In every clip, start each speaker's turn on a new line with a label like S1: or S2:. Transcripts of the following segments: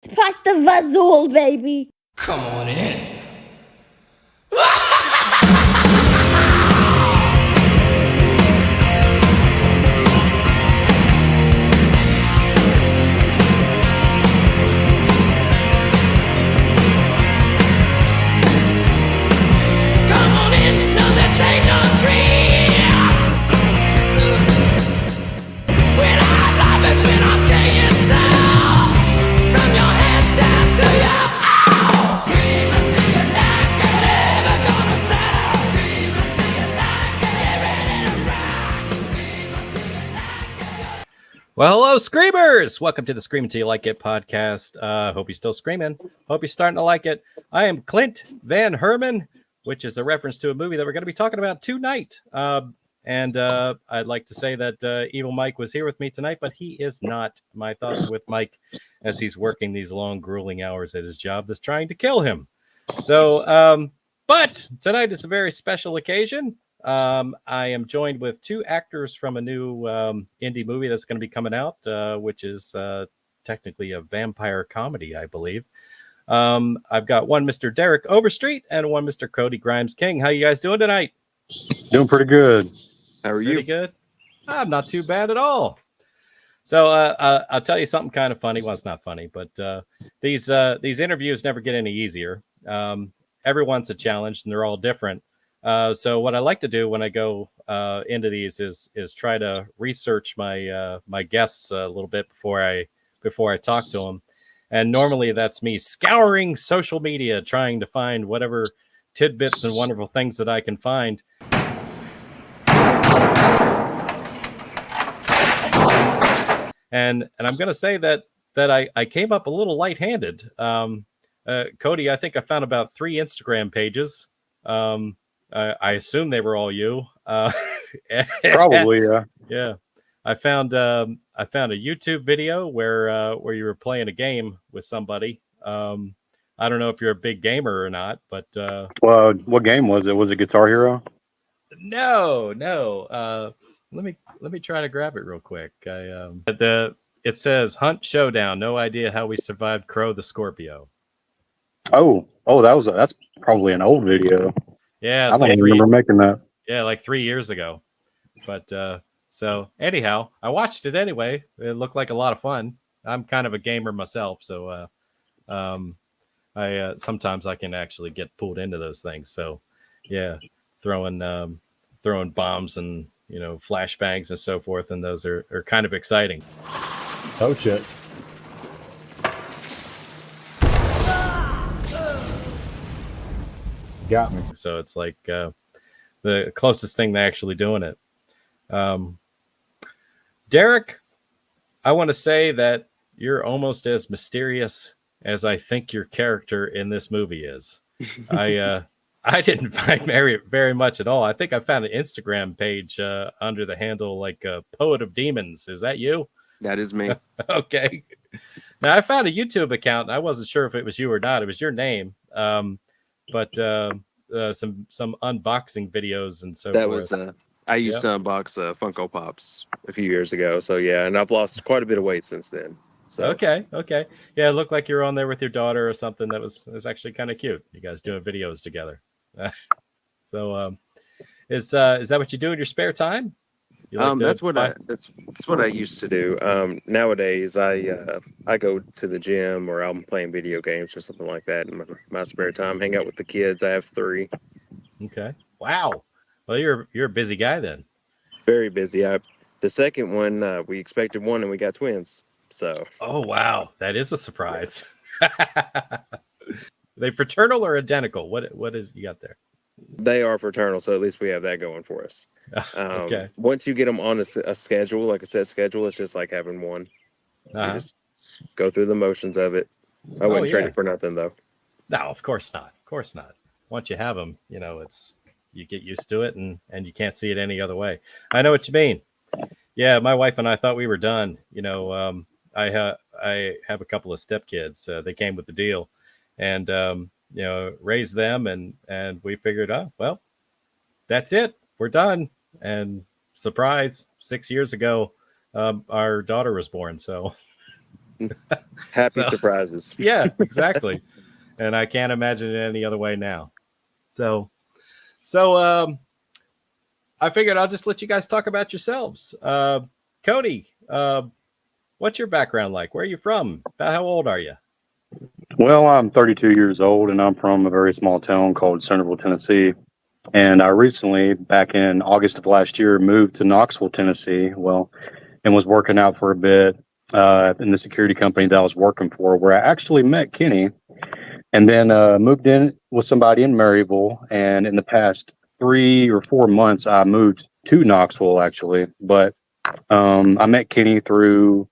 S1: Pasta Vazul, baby.
S2: Come on in.
S3: Well, hello, Screamers! Welcome to the Scream Until You Like It podcast. Hope you're still screaming. Hope you're starting to like it. I am Clint Van Herman, which is a reference to a movie that we're going to be talking about tonight. And I'd like to say that Evil Mike was here with me tonight, but he is not. My thoughts are with Mike as he's working these long, grueling hours at his job that's trying to kill him. So, but tonight is a very special occasion. I am joined with two actors from a new indie movie that's going to be coming out, which is technically a vampire comedy, I believe. I've got one Mr. Derrick Overstreet and one Mr. Cody Grimes King. How you guys doing tonight?
S4: Doing pretty good.
S5: How are you?
S3: Pretty good. I'm not too bad at all. So I'll tell you something kind of funny. Well, it's not funny, but these interviews never get any easier. Everyone's a challenge, and they're all different. So what I like to do when I go into these is try to research my my guests a little bit before I talk to them. And normally that's me scouring social media, trying to find whatever tidbits and wonderful things that I can find. And I'm going to say that I came up a little light-handed. Cody, I think I found about 3 Instagram pages. I assume they were all you.
S4: Probably, yeah.
S3: Yeah, I found a YouTube video where you were playing a game with somebody. I don't know if you're a big gamer or not, but
S4: Well, what game was it? Was it Guitar Hero?
S3: no. Let me try to grab it real quick. It says Hunt Showdown. No idea how we survived Crow the Scorpio.
S4: Oh, that's probably an old video.
S3: Yeah,
S4: I
S3: it's
S4: don't
S3: like
S4: remember making that.
S3: like 3 years ago. But so anyhow, I watched it anyway. It looked like a lot of fun. I'm kind of a gamer myself, so I sometimes I can actually get pulled into those things. So yeah, throwing bombs and flashbangs and so forth, and those are kind of exciting.
S4: Oh shit. Got me.
S3: So it's like the closest thing to actually doing it. Derrick, I want to say that you're almost as mysterious as I think your character in this movie is. I didn't find very much at all. I think I found an Instagram page under the handle like Poet of Demons. Is that you?
S5: That is me.
S3: Okay. Now I found a YouTube account. And I wasn't sure if it was you or not. It was your name. But some unboxing videos and so
S5: That
S3: forth.
S5: was I used to unbox Funko Pops a few years ago. So yeah, and I've lost quite a bit of weight since then. So
S3: Okay. Yeah, it looked like you were on there with your daughter or something. That was actually kind of cute. You guys doing videos together. So is that what you do in your spare time? You like to
S5: that's what I used to do. Nowadays I go to the gym or I'm playing video games or something like that in my spare time. Hang out with the kids. I have 3.
S3: Okay. Wow. Well, you're a busy guy then.
S5: Very busy. The second one we expected one and we got twins. So
S3: Oh wow, that is a surprise. They fraternal or identical? What is you got there?
S5: they are fraternal, so at least we have that going for us.
S3: Okay.
S5: Once you get them on a schedule, like a set schedule, it's just like having one. You just go through the motions of it. I wouldn't trade it for nothing, though.
S3: No, of course not. Of course not. Once you have them, it's you get used to it, and you can't see it any other way. I know what you mean. Yeah, my wife and I thought we were done. I have a couple of stepkids. They came with the deal, and raised them, and we figured, oh well, that's it. We're done. And surprise, 6 years ago, our daughter was born. So
S5: Happy
S3: So-
S5: surprises.
S3: Yeah, exactly. And I can't imagine it any other way now. So I figured I'll just let you guys talk about yourselves. Cody, what's your background like? Where are you from? About how old are you?
S4: Well, I'm 32 years old, and I'm from a very small town called Centerville, Tennessee. And I recently, back in August of last year, moved to Knoxville, Tennessee. Well, and was working out for a bit in the security company that I was working for, where I actually met Kenny, and then moved in with somebody in Maryville. And in the past 3 or 4 months, I moved to Knoxville, actually. But I met Kenny through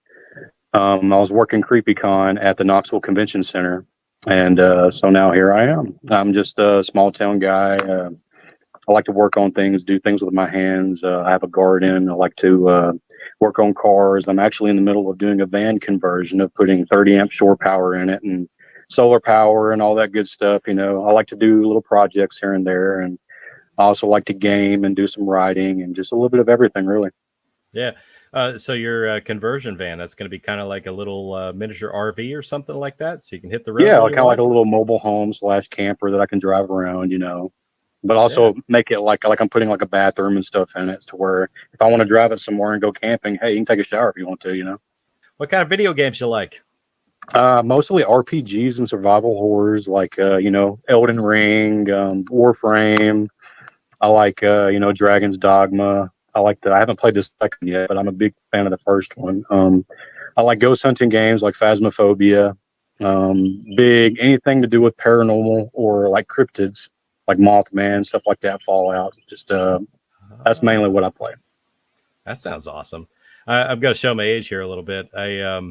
S4: I was working CreepyCon at the Knoxville Convention Center, and so now here I am. I'm just a small town guy. I like to work on things, do things with my hands. I have a garden. I like to work on cars. I'm actually in the middle of doing a van conversion of putting 30 amp shore power in it and solar power and all that good stuff. You know, I like to do little projects here and there, and I also like to game and do some writing and just a little bit of everything, really.
S3: Yeah. So your conversion van, that's going to be kind of like a little miniature RV or something like that. So you can hit the road.
S4: Yeah,
S3: when
S4: kind
S3: you
S4: of like a
S3: want.
S4: little mobile home / camper that I can drive around, you know, but also
S3: Yeah.
S4: make it like I'm putting like a bathroom and stuff in it to where if I want to drive it somewhere and go camping, hey, you can take a shower if you want to, you know.
S3: What kind of video games you like?
S4: Mostly RPGs and survival horrors like you know, Elden Ring, Warframe. I like you know, Dragon's Dogma. I haven't played the second yet, but I'm a big fan of the first one. I like ghost hunting games like Phasmophobia. Big anything to do with paranormal or like cryptids, like Mothman, stuff like that. Fallout. Just that's mainly what I play.
S3: That sounds awesome. I'm going to show my age here a little bit. I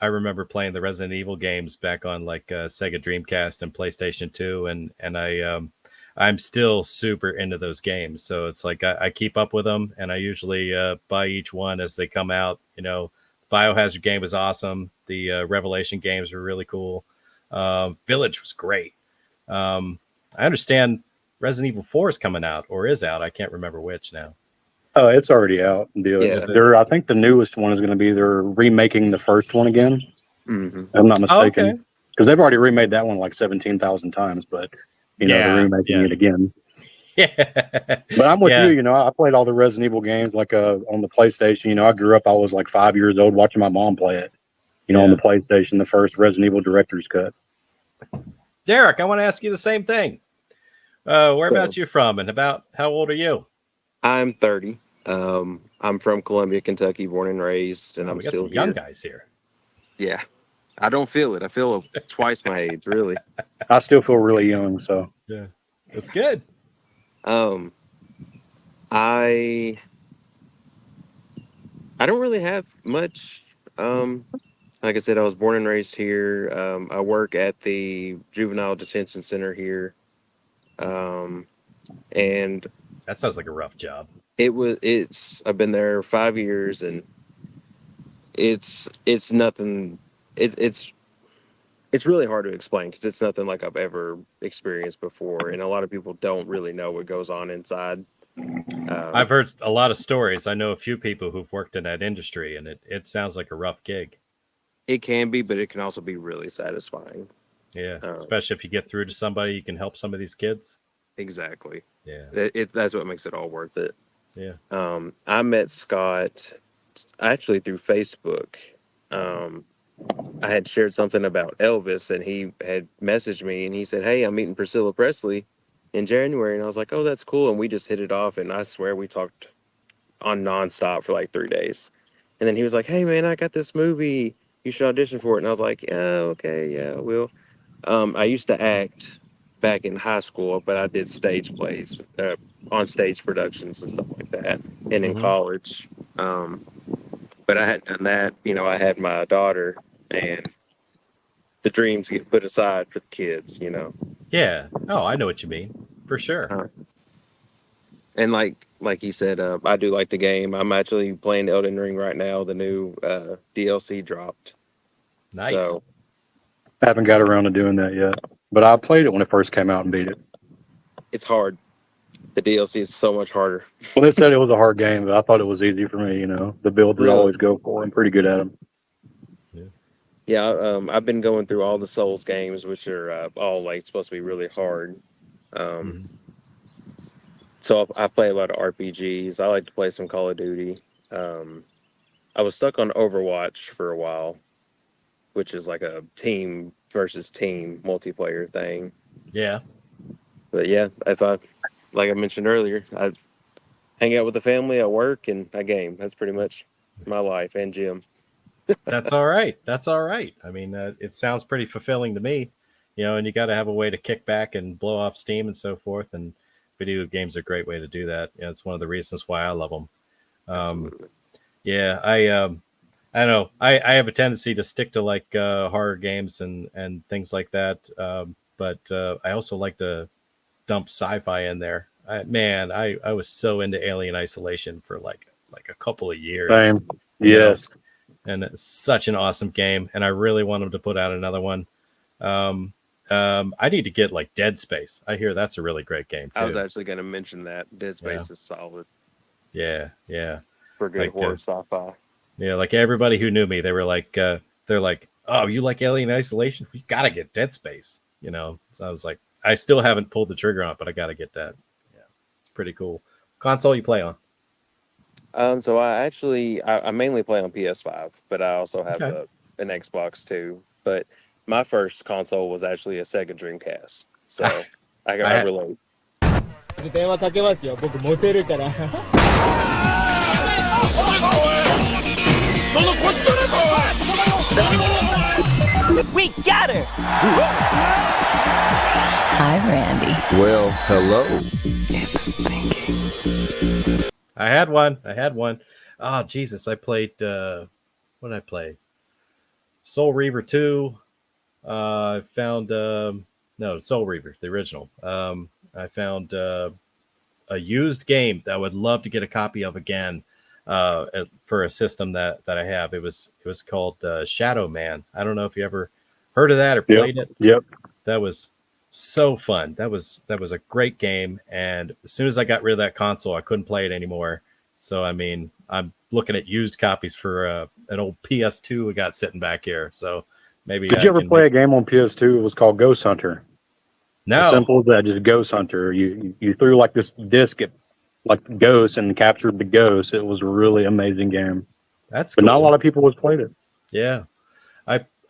S3: remember playing the Resident Evil games back on like Sega Dreamcast and PlayStation 2, and I'm still super into those games. So it's like I keep up with them, and I usually buy each one as they come out. You know, Biohazard game was awesome. The Revelation games were really cool. Village was great. I understand Resident Evil 4 is coming out or is out. I can't remember which now.
S4: It's already out.
S5: Yeah.
S4: I think the newest one is going to be they're remaking the first one again.
S5: Mm-hmm.
S4: If I'm not
S3: Oh,
S4: mistaken.
S3: okay.
S4: Because they've already remade that one like 17,000 times, but you know, they're remaking it again.
S3: Yeah.
S4: But I'm with
S3: Yeah.
S4: you. You know, I played all the Resident Evil games like on the PlayStation. You know, I grew up. I was like 5 years old watching my mom play it. You know, on the PlayStation, the first Resident Evil Director's Cut.
S3: Derrick, I want to ask you the same thing. Whereabouts you from, and about how old are you?
S5: I'm 30. I'm from Columbia, Kentucky, born and raised, and
S3: Oh,
S5: I'm
S3: we got
S5: still
S3: some young
S5: here.
S3: guys here.
S5: Yeah. I don't feel it. I feel twice my age, really.
S4: I still feel really young. So
S3: Yeah, that's good.
S5: Um, I I don't really have much. Like I said, I was born and raised here. I work at the juvenile detention center here. Um, and
S3: That sounds like a rough job.
S5: I've been there 5 years, and it's nothing. It's really hard to explain because it's nothing like I've ever experienced before, and a lot of people don't really know what goes on inside.
S3: I've heard a lot of stories. I know a few people who've worked in that industry, and it sounds like a rough gig.
S5: It can be, but it can also be really satisfying.
S3: Yeah, especially if you get through to somebody, you can help some of these kids.
S5: Exactly.
S3: Yeah,
S5: That's what makes it all worth it.
S3: yeah.
S5: I met Scott actually through Facebook. I had shared something about Elvis, and he had messaged me, and he said, "Hey, I'm meeting Priscilla Presley in January," and I was like, "Oh, that's cool," and we just hit it off, and I swear we talked on nonstop for like 3 days, and then he was like, "Hey, man, I got this movie. You should audition for it," and I was like, "Yeah, okay, yeah, I will." I used to act back in high school, but I did stage plays, on stage productions and stuff like that, and in college. But I hadn't done that. You know, I had my daughter, and the dreams get put aside for the kids. You know.
S3: Yeah. Oh, I know what you mean. For sure.
S5: And like he said, I do like the game. I'm actually playing Elden Ring right now. The new DLC dropped.
S3: Nice.
S5: So
S4: I haven't got around to doing that yet. But I played it when it first came out and beat it.
S5: it's hard. The DLC is so much harder.
S4: Well, they said it was a hard game, but I thought it was easy for me. You know, the builds that I
S5: Really?
S4: always go for. I'm pretty good at them.
S5: Yeah, I've been going through all the Souls games, which are all like supposed to be really hard. Um,
S3: Mhm.
S5: so I play a lot of RPGs. I like to play some Call of Duty. Um, I was stuck on Overwatch for a while, which is like a team versus team multiplayer thing.
S3: Yeah,
S5: But yeah, if I, like I mentioned earlier, I hang out with the family, I work, and I game. That's pretty much my life and gym.
S3: that's all right. That's all right. I mean, it sounds pretty fulfilling to me, and you got to have a way to kick back and blow off steam and so forth. And video games are a great way to do that. It's one of the reasons why I love them.
S5: Absolutely.
S3: Yeah, I don't know. I have a tendency to stick to like horror games and things like that. But I also like to dump sci-fi in there. I was so into Alien Isolation for like a couple of years,
S4: Same.
S3: you know,
S4: Yes.
S3: and it's such an awesome game. And I really want them to put out another one. Um, I need to get like Dead Space. I hear that's a really great game
S5: I was
S3: too.
S5: actually going to mention that Dead
S3: Yeah,
S5: Space is solid
S3: yeah.
S5: for good
S3: Like
S5: horror sci-fi.
S3: yeah, like everybody who knew me, they were like, they're like, "Oh, you like Alien Isolation? You got to get Dead Space." So I was like, I still haven't pulled the trigger on it, but I got to get that. Yeah, it's pretty cool. Console you play on?
S5: So I mainly play on PS5, but I also have
S3: Okay.
S5: an Xbox too. But my first console was actually a Sega Dreamcast,
S3: Ah,
S5: so I
S3: I
S5: relate.
S2: 電話かけますよ。僕モテるから。We got her!
S6: Hi, Randy.
S7: Well, hello.
S3: I had one. I had one. Oh Jesus! I played. What did I play? Soul Reaver 2. I found no Soul Reaver, the original. I found a used game that I would love to get a copy of again for a system that I have. It was called Shadow Man. I don't know if you ever heard of that or played it.
S4: Yep.
S3: That was so fun. That was a great game. And as soon as I got rid of that console, I couldn't play it anymore. So I mean, I'm looking at used copies for an old PS2 we got sitting back here. So maybe
S4: Did
S3: I
S4: you ever
S3: can
S4: play a game on PS2? It was called Ghost Hunter. As
S3: No.
S4: simple as that, just Ghost Hunter. You threw like this disc at like ghosts and captured the ghosts. It was a really amazing game.
S3: That's
S4: But
S3: cool.
S4: not a lot of people has played it.
S3: Yeah.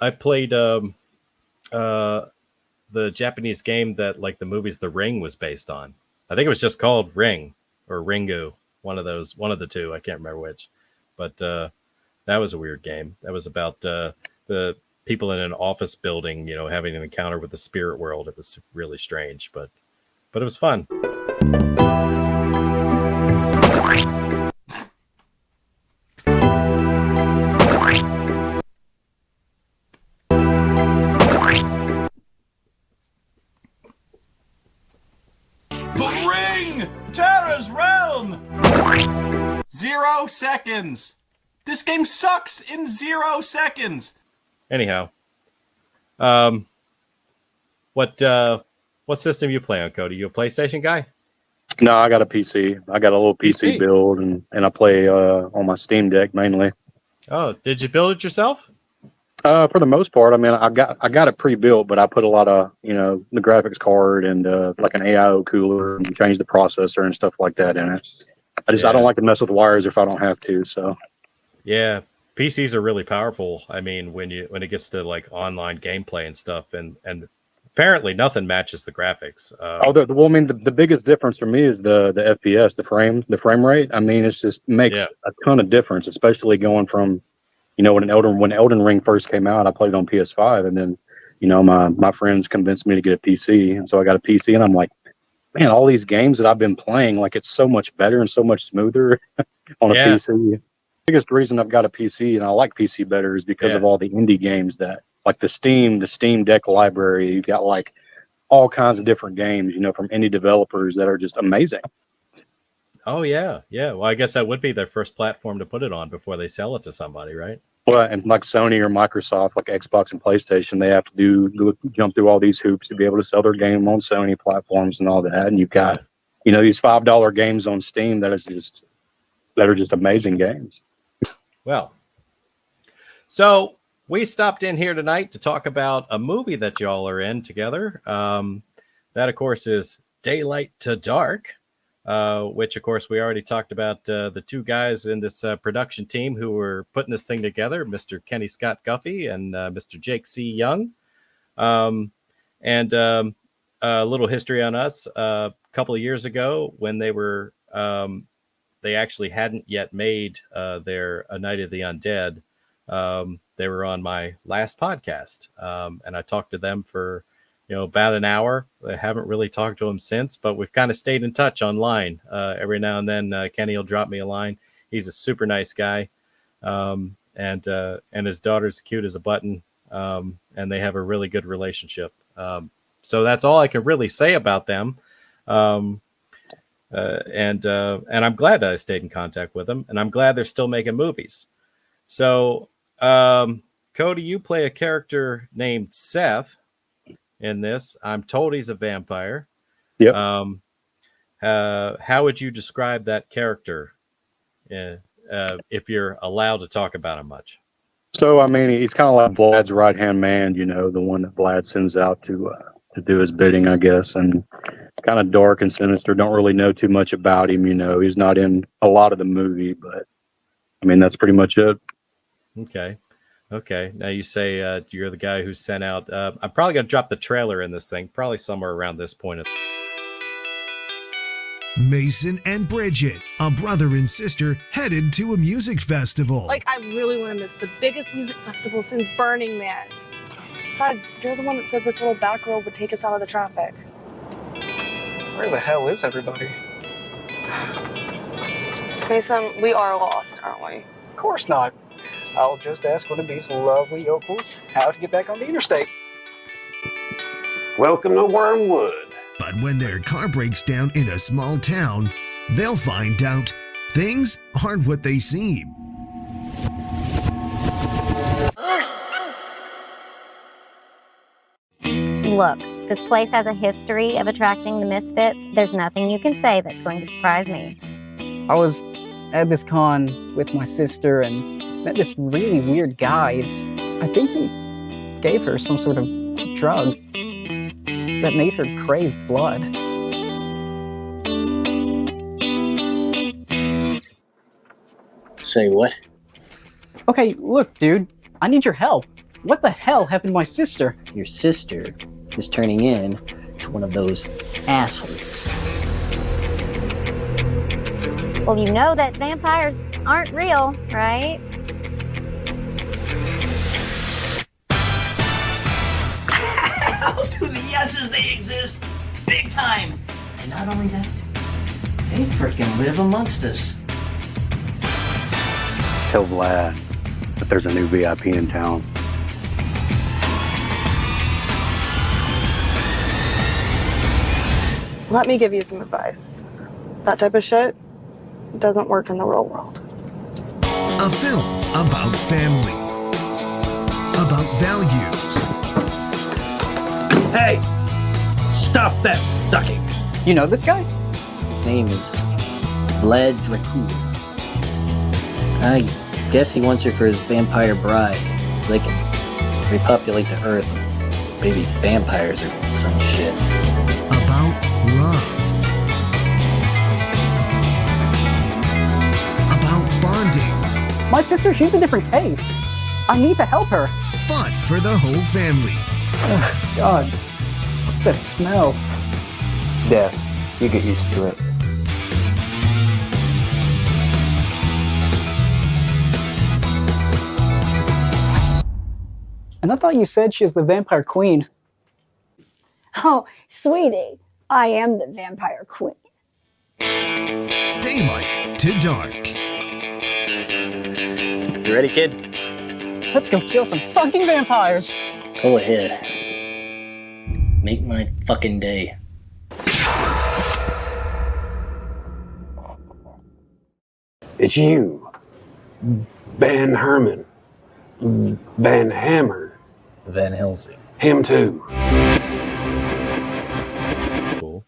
S3: I played the Japanese game that like the movies The Ring was based on. I think it was just called Ring or Ringu, one of the two. I can't remember which. But that was a weird game. That was about the people in an office building, having an encounter with the spirit world. It was really strange, but it was fun.
S8: The Ring! Terra's Realm! 0 seconds! This game sucks in 0 seconds!
S3: Anyhow, what system you play on, Cody? You a PlayStation guy?
S4: No, I got a PC. I got a little PC build, and I play on my Steam Deck mainly.
S3: Oh, did you build it yourself?
S4: For the most part, I mean, I got it pre-built, but I put a lot of the graphics card and like an AIO cooler and change the processor and stuff like that in it. I don't like to mess with wires if I don't have to. So
S3: yeah, PCs are really powerful. I mean, when it gets to like online gameplay and stuff, and apparently nothing matches the graphics.
S4: well, I mean, the biggest difference for me is the FPS, the frame rate. I mean, it's just makes a ton of difference, especially going from when Elden Ring first came out, I played it on PS5, and then my friends convinced me to get a PC, and so I got a PC, and I'm like, man, all these games that I've been playing, like it's so much better and so much smoother on a PC. Biggest reason I've got a PC and I like PC better is because of all the indie games that like the Steam Deck library. You've got like all kinds of different games, from indie developers that are just amazing.
S3: Oh yeah. Well, I guess that would be their first platform to put it on before they sell it to somebody, right?
S4: Well, and like Sony or Microsoft, like Xbox and PlayStation, they have to jump through all these hoops to be able to sell their game on Sony platforms and all that. And you've got, these $5 games on Steam that are just amazing games.
S3: Well, so we stopped in here tonight to talk about a movie that y'all are in together. That, of course, is Daylight to Dark, which, of course, we already talked about the two guys in this production team who were putting this thing together, Mr. Kenny Scott Guffey and Mr. Jake C. Young. And a little history on us. A couple of years ago, when they were, they actually hadn't yet made their A Night of the Undead. They were on my last podcast, and I talked to them for, about an hour. I haven't really talked to them since, but we've kind of stayed in touch online. Every now and then, Kenny will drop me a line. He's a super nice guy, and his daughter's cute as a button, and they have a really good relationship. So that's all I can really say about them. And I'm glad I stayed in contact with them, and I'm glad they're still making movies. So, Cody, you play a character named Seth in this. I'm told he's a vampire.
S4: Yep.
S3: How would you describe that character, if you're allowed to talk about him much?
S4: So, I mean, he's kind of like Vlad's right-hand man, the one that Vlad sends out to do his bidding, I guess, and kind of dark and sinister. Don't really know too much about him, He's not in a lot of the movie, but, I mean, that's pretty much it.
S3: Okay. Now you say you're the guy who sent out. I'm probably going to drop the trailer in this thing, probably somewhere around this point.
S7: Mason and Bridget, a brother and sister, headed to a music festival.
S9: I really want to miss the biggest music festival since Burning Man. Besides, you're the one that said this little back road would take us out of the traffic.
S10: Where the hell is everybody?
S9: Mason, we are lost, aren't we?
S10: Of course not. I'll just ask one of these lovely yokels how to get back on the interstate.
S11: Welcome to Wormwood.
S7: But when their car breaks down in a small town, they'll find out things aren't what they seem.
S12: Look, this place has a history of attracting the misfits. There's nothing you can say that's going to surprise me.
S10: I was at this con with my sister and met this really weird guy. I think he gave her some sort of drug that made her crave blood.
S13: Say what?
S10: Okay, look, dude. I need your help. What the hell happened to my sister?
S13: Your sister is turning in to one of those assholes.
S12: Well, you know that vampires aren't real, right?
S14: How do the yeses they exist? Big time! And not only that, they freaking live amongst us.
S4: Tell Vlad that there's a new VIP in town.
S9: Let me give you some advice. That type of shit doesn't work in the real world.
S7: A film about family, about values.
S11: Hey, stop that sucking.
S10: You know this guy?
S13: His name is Vlad Dracul. I guess he wants her for his vampire bride, so they can repopulate the earth with baby vampires or some shit.
S7: About love. About bonding.
S10: My sister, she's a different case. I need to help her.
S7: Fun for the whole family.
S10: Oh, God. What's that smell?
S13: Death. You get used to it.
S10: And I thought you said she was the vampire queen.
S1: Oh, sweetie, I am the vampire queen.
S7: Daylight to Dark.
S13: You ready, kid?
S10: Let's go kill some fucking vampires.
S13: Go ahead. Make my fucking day.
S11: It's you, Van Herman, Van Hammer.
S13: Van Helsing.
S11: Him too.
S3: Cool.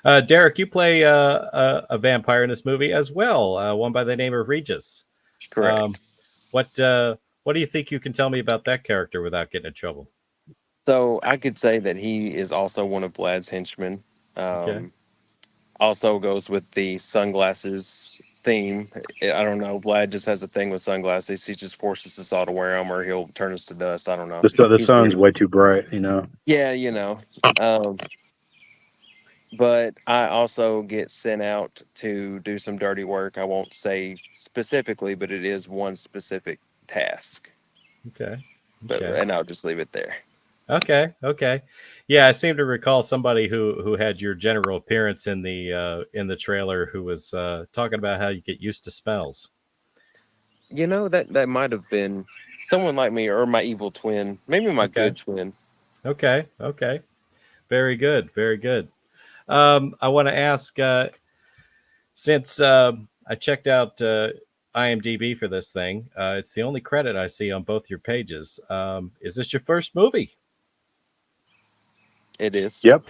S3: Derrick, you play a vampire in this movie as well, one by the name of Regis.
S5: Correct.
S3: What do you think you can tell me about that character without getting in trouble?
S5: So I could say that he is also one of Vlad's henchmen.
S3: Okay.
S5: Also goes with the sunglasses theme. I don't know. Vlad just has a thing with sunglasses. He just forces us all to wear them, or he'll turn us to dust. I don't know.
S4: The
S5: He's
S4: sun's
S5: weird.
S4: way too bright, you know.
S5: Yeah, you know. Um, but I also get sent out to do some dirty work. I won't say specifically, but it is one specific task.
S3: Okay.
S5: But
S3: Okay.
S5: and I'll just leave it there.
S3: Okay. Okay. Yeah, I seem to recall somebody who had your general appearance in the trailer who was talking about how you get used to smells.
S5: You know, that might have been someone like me or my evil twin, maybe my
S3: Okay.
S5: good twin.
S3: Okay. Okay. Very good. Very good. I want to ask, since I checked out IMDb for this thing, it's the only credit I see on both your pages. Is this your first movie?
S5: It is.
S4: Yep.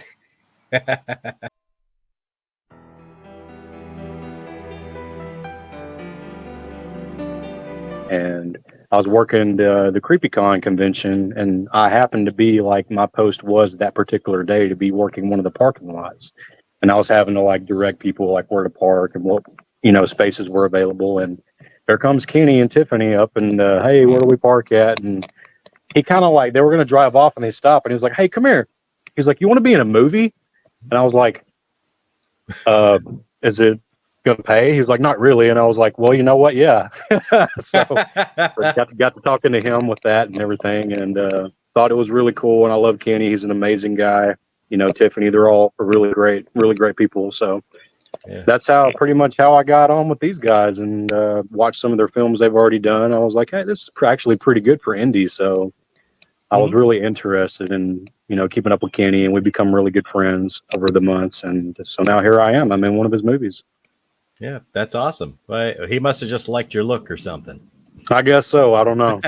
S4: And I was working the CreepyCon convention, and I happened to be like, my post was that particular day to be working one of the parking lots, and I was having to like direct people like where to park and what, you know, spaces were available. And there comes Kenny and Tiffany up, and hey, where do we park at? And he kind of like, they were going to drive off, and they stopped, and he was like, hey, come here. He's like, you want to be in a movie? And I was like, is it gonna pay? He was like, not really. And I was like, well, you know what? Yeah. So got to talking to him with that and everything, and thought it was really cool. And I love Kenny. He's an amazing guy. You know, Tiffany, they're all really great people. So
S3: Yeah.
S4: that's how pretty much how I got on with these guys, and watched some of their films they've already done. I was like, hey, this is actually pretty good for indie. So I was really interested in, you know, keeping up with Kenny, and we become really good friends over the months. And so now here I am. I'm in one of his movies.
S3: Yeah, that's awesome. Well, he must have just liked your look or something.
S4: I guess so. I don't know.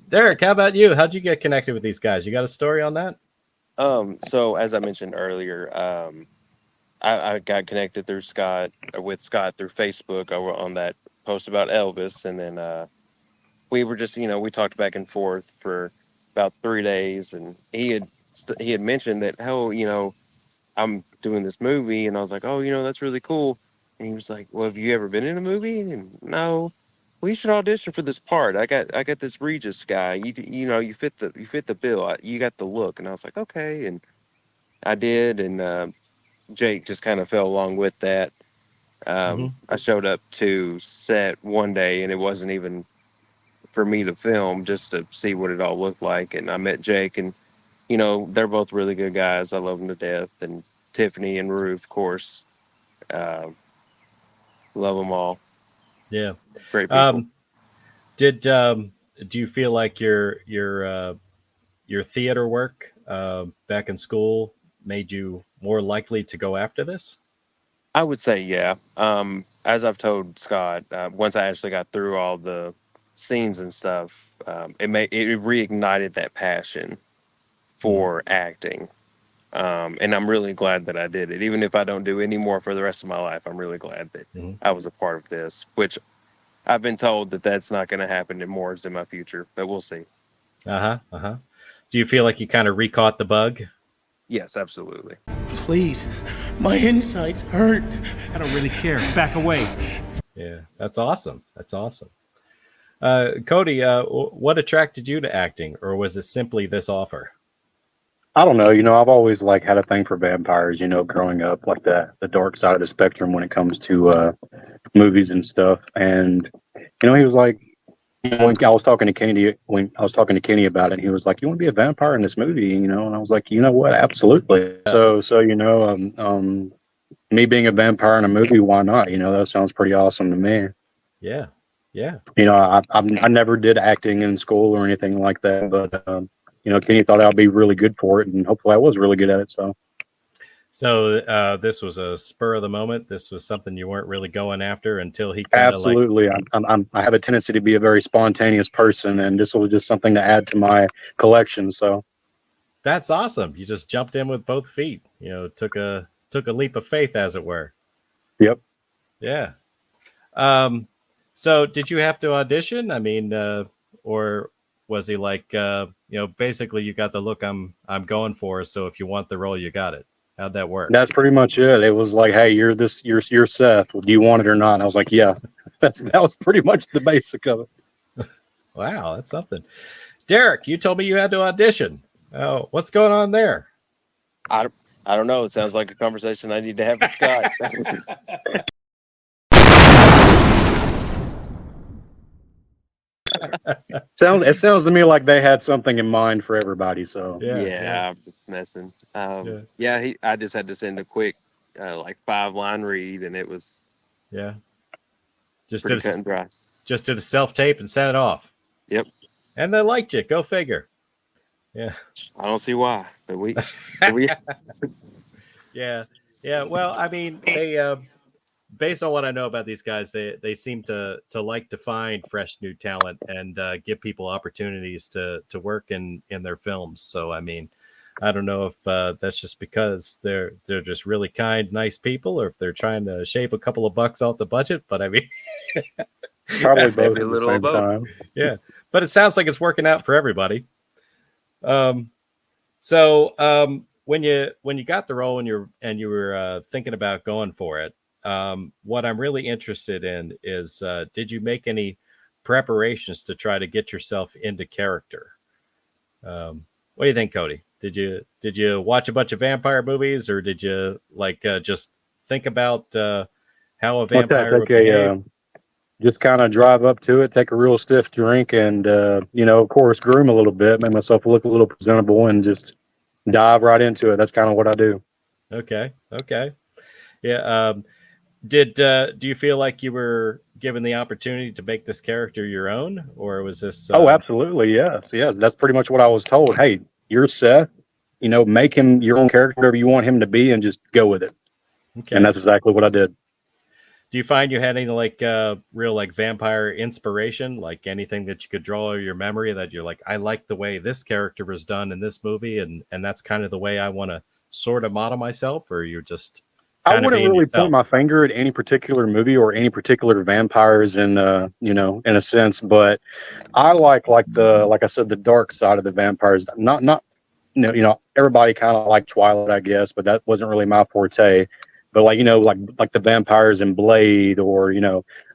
S3: Derrick, how about you? How'd you get connected with these guys? You got a story on that?
S5: So as I mentioned earlier, I got connected through Scott with Scott through Facebook over on that post about Elvis, and then we were just, you know, we talked back and forth for about 3 days, and he had mentioned that, how, you know, I'm doing this movie, and I was like, oh, you know, that's really cool. And he was like, well, have you ever been in a movie? And no. Well, you should audition for this part. I got this Regis guy. You know, you fit the bill. You got the look. And I was like, okay. And I did, and Jake just kind of fell along with that. I showed up to set one day, and it wasn't even for me to film, just to see what it all looked like. And I met Jake, and you know, they're both really good guys. I love them to death. And Tiffany and Ruth, of course, uh, love them all.
S3: Yeah,
S5: great people.
S3: Do you feel like your theater work back in school made you more likely to go after this?
S5: I would say, yeah. As I've told Scott, once I actually got through all the scenes and stuff, it reignited that passion for acting. And I'm really glad that I did it. Even if I don't do any more for the rest of my life, I'm really glad that I was a part of this, which I've been told that that's not going to happen in more in my future, but we'll see.
S3: Do you feel like you kind of recaught the bug?
S5: Yes, absolutely.
S2: Please, my insides hurt. I don't really care. Back away.
S3: Yeah, that's awesome. That's awesome. Cody, what attracted you to acting, or was it simply this offer?
S4: I don't know. You know, I've always like had a thing for vampires, you know, growing up, like the dark side of the spectrum when it comes to movies and stuff. And, you know, he was like, you know, when I was talking to Kenny about it, he was like, you want to be a vampire in this movie, you know? And I was like, you know what? Absolutely. So, you know, me being a vampire in a movie, why not? You know, that sounds pretty awesome to me.
S3: Yeah. Yeah.
S4: You know, I never did acting in school or anything like that, but, you know, Kenny thought I'd be really good for it, and hopefully I was really good at it.
S3: So this was a spur of the moment. This was something you weren't really going after until he kind of
S4: absolutely. I have a tendency to be a very spontaneous person, and this was just something to add to my collection. So
S3: that's awesome. You just jumped in with both feet. You know, took a leap of faith, as it were.
S4: Yep.
S3: Yeah. So did you have to audition? I mean, or was he like, basically you got the look I'm going for. So if you want the role, you got it. How'd that work?
S4: That's pretty much it. It was like, hey, you're Seth. Do you want it or not? And I was like, yeah. That was pretty much the basic of it.
S3: Wow, that's something. Derrick, you told me you had to audition. Oh, what's going on there?
S5: I don't know. It sounds like a conversation I need to have with Scott.
S4: It sounds to me like they had something in mind for everybody. So
S5: Yeah. I'm just messing. I just had to send a quick, like 5-line read, and it was
S3: just
S5: pretty cut and dry.
S3: Just did a self tape and sent it off.
S5: Yep.
S3: And they liked you. Go figure. Yeah.
S5: I don't see why, but we.
S3: Yeah. Well, I mean, they based on what I know about these guys, they seem to like to find fresh new talent and give people opportunities to work in their films. So I mean, I don't know if that's just because they're just really kind, nice people, or if they're trying to shave a couple of bucks off the budget. But I mean,
S4: probably both at the same time.
S3: Yeah, but it sounds like it's working out for everybody. So when you got the role and you were thinking about going for it, what I'm really interested in is did you make any preparations to try to get yourself into character? What do you think, Cody? Did you watch a bunch of vampire movies, or did you just think about how a vampire would behave?
S4: Just kind of drive up to it, take a real stiff drink, and of course, groom a little bit, make myself look a little presentable, and just dive right into it. That's kind of what I do.
S3: Okay. Yeah. Do you feel like you were given the opportunity to make this character your own, or was this?
S4: Oh, absolutely, yes. That's pretty much what I was told. Hey, you're Seth. Make him your own character, whatever you want him to be, and just go with it.
S3: Okay.
S4: And that's exactly what I did.
S3: Do you find you had any real vampire inspiration, like anything that you could draw your memory that you're like, I like the way this character was done in this movie, and that's kind of the way I want to sort of model myself, or you're just
S4: I wouldn't really point my finger at any particular movie or any particular vampires in in a sense, but I like I said, the dark side of the vampires. Not everybody kind of like Twilight, I guess, but that wasn't really my forte. But like the vampires in Blade, or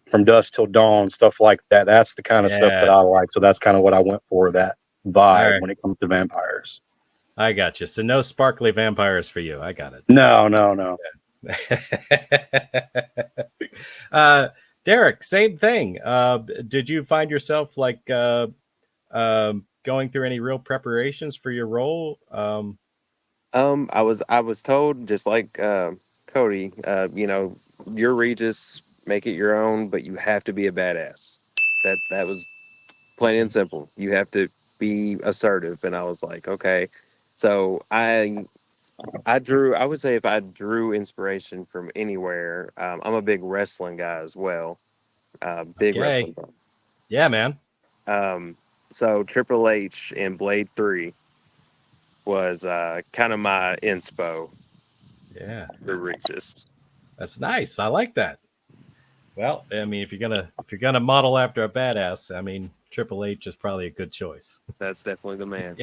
S4: From Dusk Till Dawn, stuff like that. That's the kind of stuff that I like. So that's kind of what I went for, that vibe when it comes to vampires.
S3: I got you. So no sparkly vampires for you. I got it.
S4: No.
S3: Derrick, same thing. Did you find yourself going through any real preparations for your role?
S5: I was told, just like Cody, you're Regis, make it your own, but you have to be a badass. That was plain and simple. You have to be assertive, and I was like, okay. So I would say if I drew inspiration from anywhere, I'm a big wrestling guy as well. Wrestling fan.
S3: Yeah, man.
S5: So Triple H in Blade 3 was kind of my inspo.
S3: Yeah.
S5: The Regis.
S3: That's nice. I like that. Well, I mean, if you're gonna model after a badass, I mean, Triple H is probably a good choice.
S5: That's definitely the man.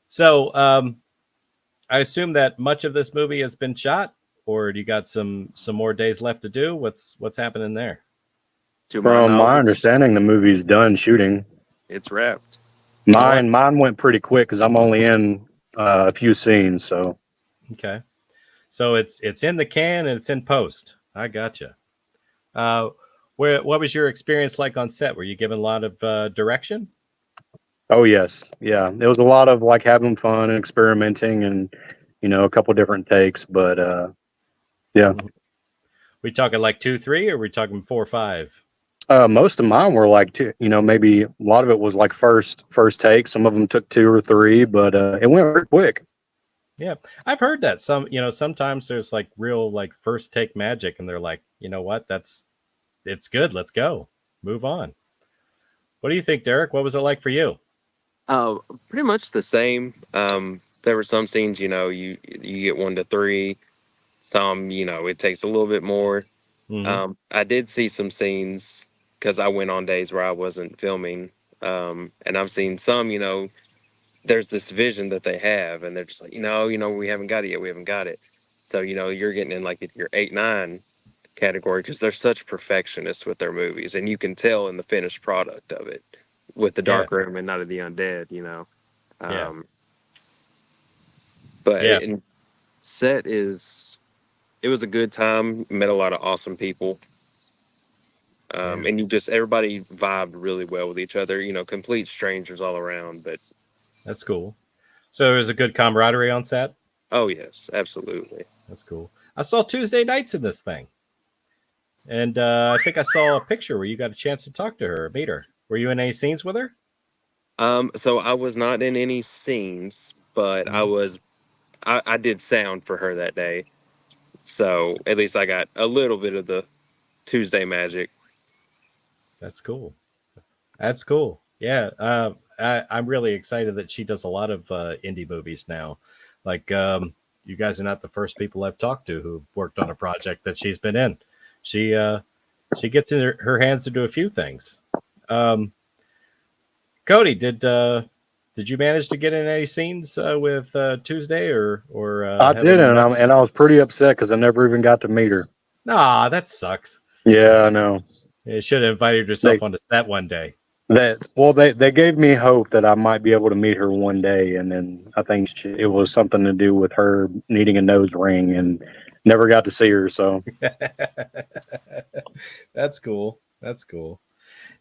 S3: So I assume that much of this movie has been shot, or do you got some more days left to do? What's happening there?
S4: From my understanding, the movie's done shooting.
S5: It's wrapped.
S4: Mine went pretty quick because I'm only in a few scenes. So
S3: okay, so it's in the can and it's in post. I gotcha. What was your experience like on set? Were you given a lot of direction?
S4: Oh yes, yeah. It was a lot of having fun and experimenting, and a couple different takes. But yeah.
S3: We talking like 2, 3, or we talking 4, 5?
S4: Most of mine were like two. Maybe a lot of it was like first take. Some of them took 2 or 3, but it went very quick.
S3: Yeah, I've heard that sometimes there's real first take magic, and they're like, you know what, it's good. Let's go, move on. What do you think, Derrick? What was it like for you?
S5: Pretty much the same. There were some scenes, you get 1 to 3. Some, it takes a little bit more. I did see some scenes because I went on days where I wasn't filming. And I've seen some, there's this vision that they have, and they're just like, we haven't got it yet. We haven't got it. So, you're getting in like your 8-9 category because they're such perfectionists with their movies, and you can tell in the finished product of it with the Dark Room and Night of the Undead. But set it was a good time. Met a lot of awesome people. And everybody vibed really well with each other, complete strangers all around, but
S3: that's cool. So there was a good camaraderie on set?
S5: Oh, yes, absolutely.
S3: That's cool. I saw Tuesday nights in this thing. And I think I saw a picture where you got a chance to talk to her, meet her. Were you in any scenes with her?
S5: So I was not in any scenes, but I did sound for her that day. So at least I got a little bit of the Tuesday magic.
S3: That's cool. That's cool. Yeah. I'm really excited that she does a lot of indie movies now. Like, you guys are not the first people I've talked to who worked on a project that she's been in. She gets in her hands to do a few things. Cody, did you manage to get in any scenes with Tuesday or?
S4: I didn't, and I was pretty upset because I never even got to meet her.
S3: Nah, that sucks.
S4: Yeah, I know.
S3: You should have invited yourself onto set one day.
S4: They gave me hope that I might be able to meet her one day, and then I think it was something to do with her needing a nose ring, and never got to see her. So
S3: that's cool. That's cool.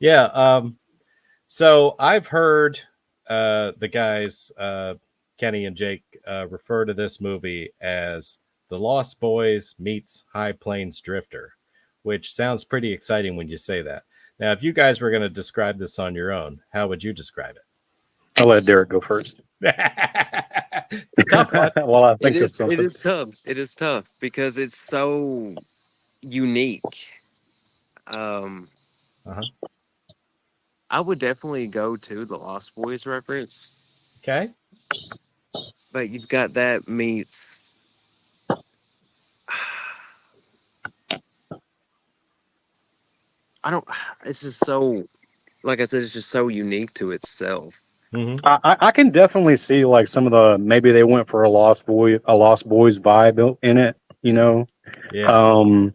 S3: Yeah. So I've heard the guys, Kenny and Jake, refer to this movie as The Lost Boys meets High Plains Drifter, which sounds pretty exciting when you say that. Now, if you guys were going to describe this on your own, how would you describe it?
S4: I'll let Derrick go first.
S3: It's tough.
S4: Well, I think
S5: it is tough. It is tough because it's so unique. I would definitely go to the Lost Boys reference.
S3: Okay.
S5: But you've got that meets. It's just so, like I said, it's just so unique to itself.
S3: Mm-hmm.
S4: I can definitely see like some of the, maybe they went for a Lost Boys vibe in it,
S3: Yeah.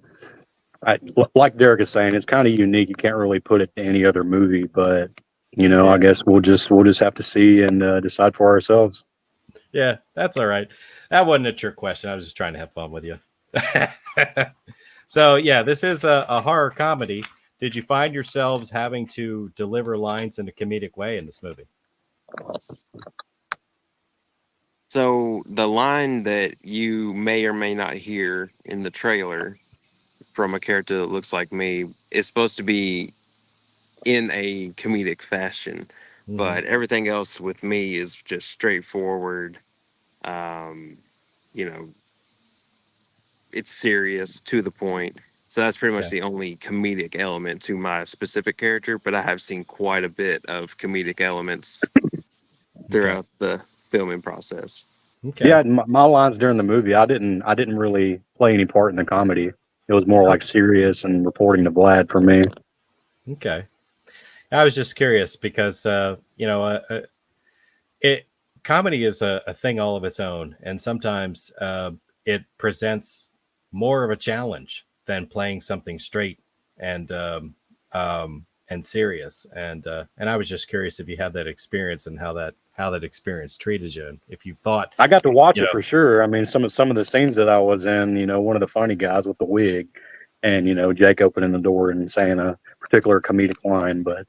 S4: Like Derrick is saying, it's kind of unique. You can't really put it to any other movie, but I guess we'll just have to see and decide for ourselves.
S3: Yeah, that's all right. That wasn't a trick question. I was just trying to have fun with you. So yeah, this is a horror comedy. Did you find yourselves having to deliver lines in a comedic way in this movie?
S5: So the line that you may or may not hear in the trailer from a character that looks like me is supposed to be in a comedic fashion, but everything else with me is just straightforward. It's serious, to the point. So that's pretty much the only comedic element to my specific character, but I have seen quite a bit of comedic elements throughout the filming process.
S3: Okay.
S4: Yeah, my lines during the movie, I didn't really play any part in the comedy. It was more like serious and reporting to Vlad for me.
S3: Okay. I was just curious because, comedy is a thing all of its own. And sometimes it presents more of a challenge than playing something straight and serious. And I was just curious if you had that experience and how that experience treated you. And if you thought
S4: I got to watch it for sure. I mean, some of the scenes that I was in, one of the funny guys with the wig and, Jake opening the door and saying a particular comedic line, but,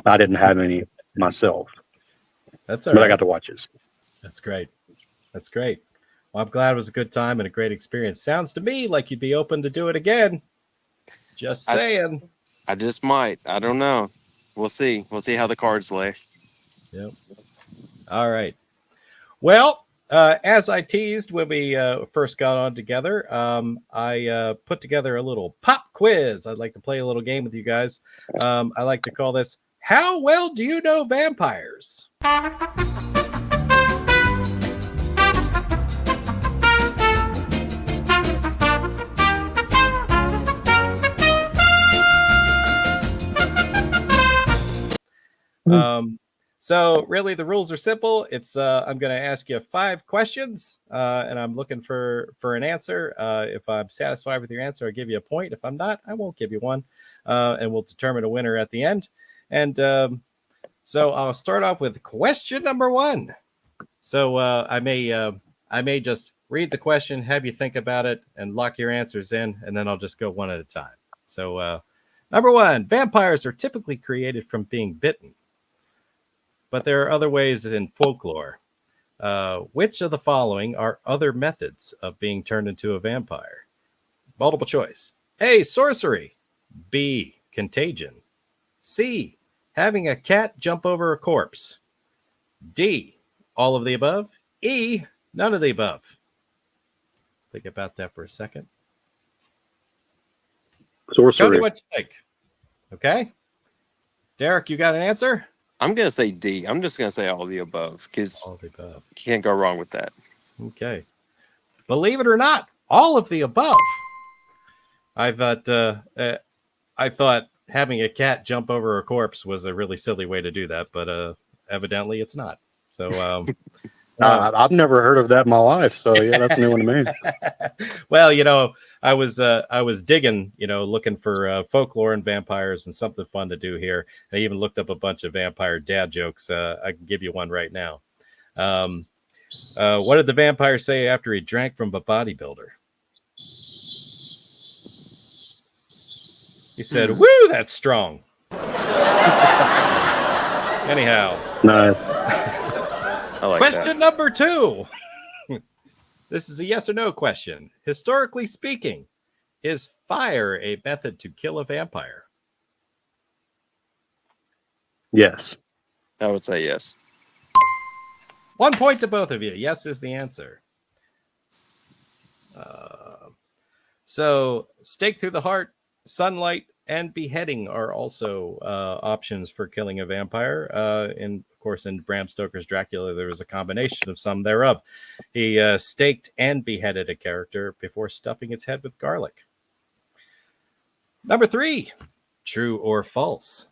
S4: I didn't have any myself.
S3: That's all
S4: right.
S3: But
S4: I got to watch it.
S3: That's great. That's great. Well, I'm glad it was a good time and a great experience. Sounds to me like you'd be open to do it again. Just saying.
S5: I just might. I don't know. We'll see. We'll see how the cards lay.
S3: Yep. All right. Well, as I teased when we first got on together, I put together a little pop quiz. I'd like to play a little game with you guys. I like to call this, How Well Do You Know Vampires? So really, the rules are simple. It's I'm going to ask you 5 questions, and I'm looking for an answer. If I'm satisfied with your answer, I'll give you a point. If I'm not, I won't give you one, and we'll determine a winner at the end. And so I'll start off with question number 1. So I may just read the question, have you think about it, and lock your answers in, and then I'll just go one at a time. So number 1, vampires are typically created from being bitten. But there are other ways in folklore. Which of the following are other methods of being turned into a vampire? Multiple choice. A, sorcery. B, contagion. C, having a cat jump over a corpse. D, all of the above. E, none of the above. Think about that for a second.
S4: Sorcery.
S3: Cody, what you think? Okay. Derek, you got an answer?
S5: I'm going to say D. I'm just going to say all of the above because can't go wrong with that.
S3: Okay. Believe it or not, all of the above. I thought having a cat jump over a corpse was a really silly way to do that, but evidently it's not. So
S4: I've never heard of that in my life. So yeah, that's a new one to me.
S3: Well, I was digging, looking for folklore and vampires and something fun to do here. I even looked up a bunch of vampire dad jokes. I can give you one right now. What did the vampire say after he drank from a bodybuilder? He said, "Woo, that's strong." Anyhow.
S4: Nice.
S3: Question number 2. This is a yes or no question. Historically speaking, is fire a method to kill a vampire?
S4: Yes.
S5: I would say yes.
S3: 1 point to both of you. Yes is the answer. So stake through the heart, sunlight, and beheading are also options for killing a vampire. And of course, in Bram Stoker's Dracula, there was a combination of some thereof. He staked and beheaded a character before stuffing its head with garlic. Number 3, true or false?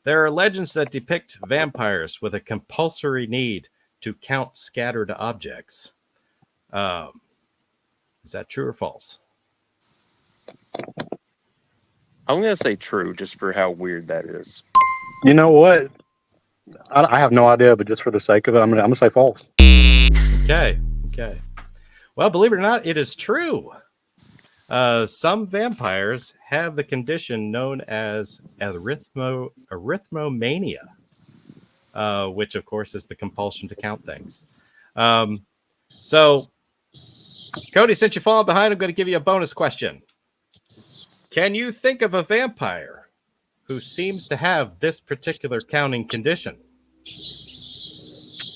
S3: There are legends that depict vampires with a compulsory need to count scattered objects. Is that true or false?
S5: I'm going to say true just for how weird that is.
S4: You know what? I have no idea, but just for the sake of it, I'm gonna say false.
S3: Okay. Well, believe it or not, it is true. Some vampires have the condition known as arithmomania, which, of course, is the compulsion to count things. So, Cody, since you've fallen behind, I'm going to give you a bonus question. Can you think of a vampire who seems to have this particular counting condition?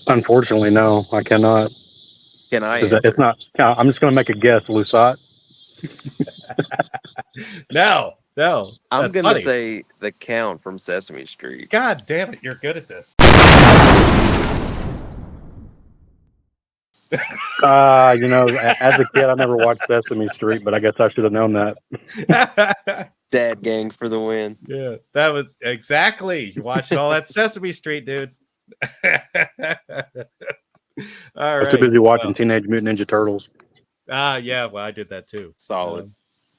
S4: Unfortunately, no, I cannot.
S5: Can I answer?
S4: It's not. I'm just going to make a guess, Lusat.
S3: No.
S5: I'm going to say the Count from Sesame Street.
S3: God damn it, you're good at this.
S4: As a kid, I never watched Sesame Street, but I guess I should have known that.
S5: Dad gang for the win.
S3: Yeah, that was exactly. You watching all that Sesame Street, dude. All right.
S4: I was too busy watching Teenage Mutant Ninja Turtles.
S3: Yeah, well, I did that too.
S5: Solid.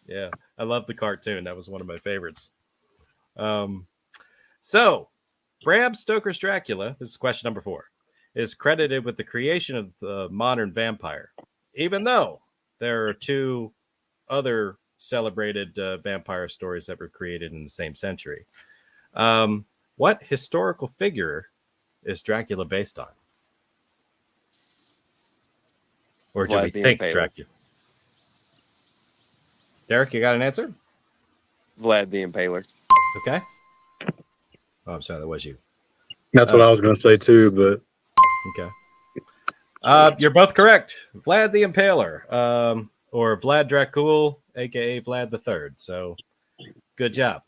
S3: Yeah, I love the cartoon. That was one of my favorites. So, Bram Stoker's Dracula, this is question number 4, is credited with the creation of the modern vampire, even though there are 2 other celebrated vampire stories that were created in the same century. What historical figure is Dracula based on? Or do we think Dracula? Derek, you got an answer?
S5: Vlad the Impaler.
S3: Okay. Oh, I'm sorry, that was you.
S4: That's what I was going to say too, but
S3: okay. You're both correct. Vlad the Impaler, or Vlad Dracul, aka Vlad the Third. So, good job.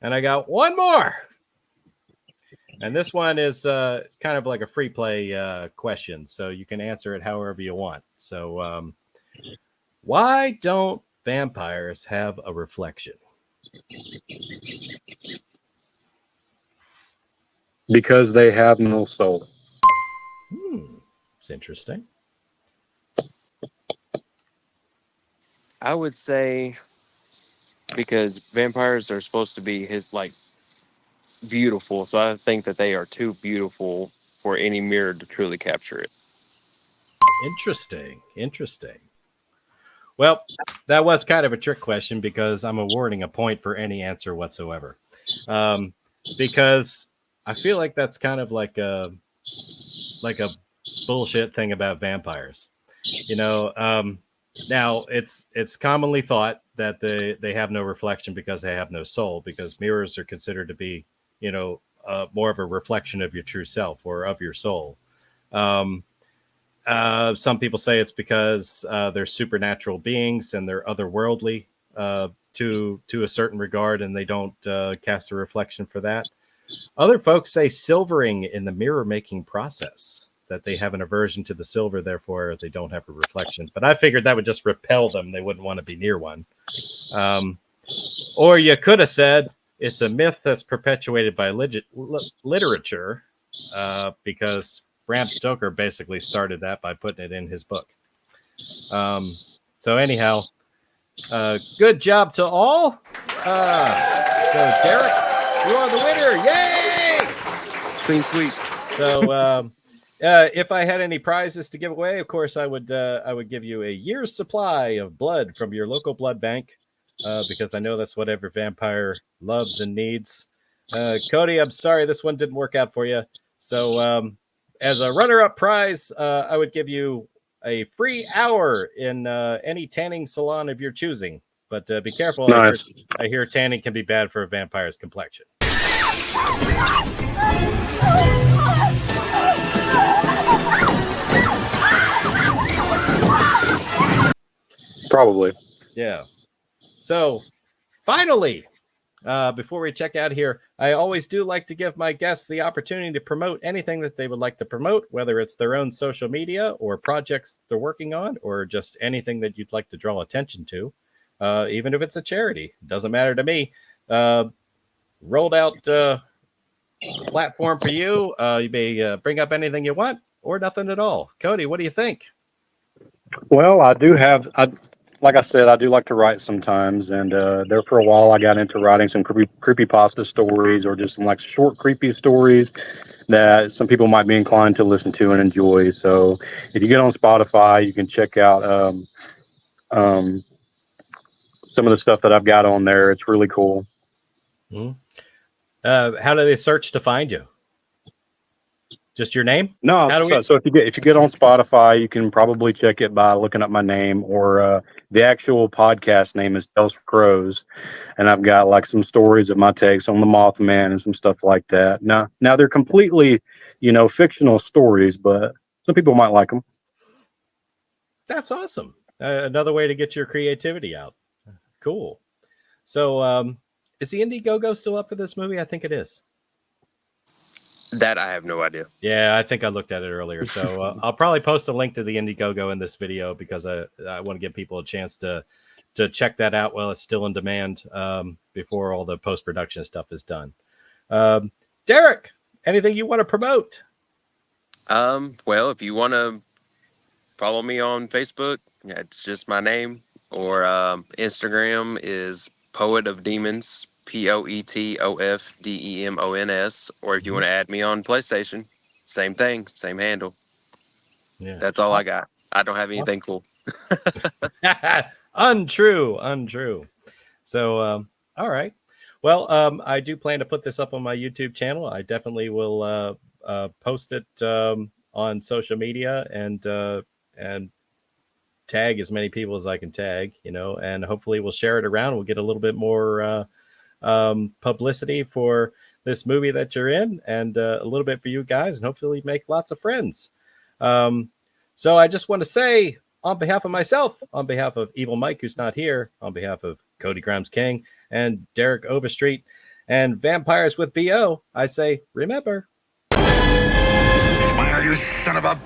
S3: And I got one more. And this one is kind of like a free play question, so you can answer it however you want. So, why don't vampires have a reflection?
S4: Because they have no soul.
S3: It's interesting.
S5: I would say because vampires are supposed to be beautiful, so I think that they are too beautiful for any mirror to truly capture it.
S3: Interesting. Well, that was kind of a trick question because I'm awarding a point for any answer whatsoever. Because I feel like that's kind of like a bullshit thing about vampires. Now it's commonly thought that they have no reflection because they have no soul, because mirrors are considered to be, more of a reflection of your true self or of your soul. Some people say it's because they're supernatural beings and they're otherworldly to a certain regard, and they don't cast a reflection for that. Other folks say silvering in the mirror making process, that they have an aversion to the silver, therefore they don't have a reflection. But I figured that would just repel them. They wouldn't want to be near one. Or you could have said it's a myth that's perpetuated by literature because Bram Stoker basically started that by putting it in his book. So anyhow, good job to all. So Derrick, you are the winner. Yay!
S5: Clean sweep.
S3: So if I had any prizes to give away, of course I would give you a year's supply of blood from your local blood bank, because I know that's what every vampire loves and needs. Cody, I'm sorry this one didn't work out for you. So as a runner-up prize, I would give you a free hour in any tanning salon of your choosing. But be careful.
S4: Nice.
S3: I hear tanning can be bad for a vampire's complexion.
S4: Probably.
S3: Yeah. So finally, before we check out here, I always do like to give my guests the opportunity to promote anything that they would like to promote, whether it's their own social media or projects they're working on, or just anything that you'd like to draw attention to, even if it's a charity. Doesn't matter to me. Rolled out platform for you. You may bring up anything you want or nothing at all. Cody, what do you think?
S4: Well, like I said, I do like to write sometimes, and there for a while I got into writing some creepypasta stories, or just some like short creepy stories that some people might be inclined to listen to and enjoy. So if you get on Spotify, you can check out some of the stuff that I've got on there. It's really cool.
S3: Mm-hmm. How do they search to find you? Just your name?
S4: No, so if you get on Spotify, you can probably check it by looking up my name, or the actual podcast name is Tales for Crows, and I've got like some stories of my takes on the Mothman and some stuff like that. Now they're completely, fictional stories, but some people might like them.
S3: That's awesome. Another way to get your creativity out. Cool. So, is the Indiegogo still up for this movie? I think it is.
S5: That I have no idea.
S3: Yeah, I think I looked at it earlier. So I'll probably post a link to the Indiegogo in this video, because I want to give people a chance to check that out while it's still in demand, before all the post-production stuff is done. Derrick, anything you want to promote?
S5: Well, if you want to follow me on Facebook, it's just my name, or Instagram is Poet of Demons, PoetofDemons, or if you want to add me on PlayStation, same thing, same handle.
S3: Yeah,
S5: that's all I got. I don't have anything cool.
S3: Untrue. So, all right. Well, I do plan to put this up on my YouTube channel. I definitely will post it on social media and tag as many people as I can tag, and hopefully we'll share it around. We'll get a little bit more publicity for this movie that you're in, and a little bit for you guys, and hopefully make lots of friends. So I just want to say, on behalf of myself, on behalf of Evil Mike, who's not here, on behalf of Cody Grimes King and Derrick Overstreet and Vampires with BO, I say, remember.
S15: Smile, you son of a...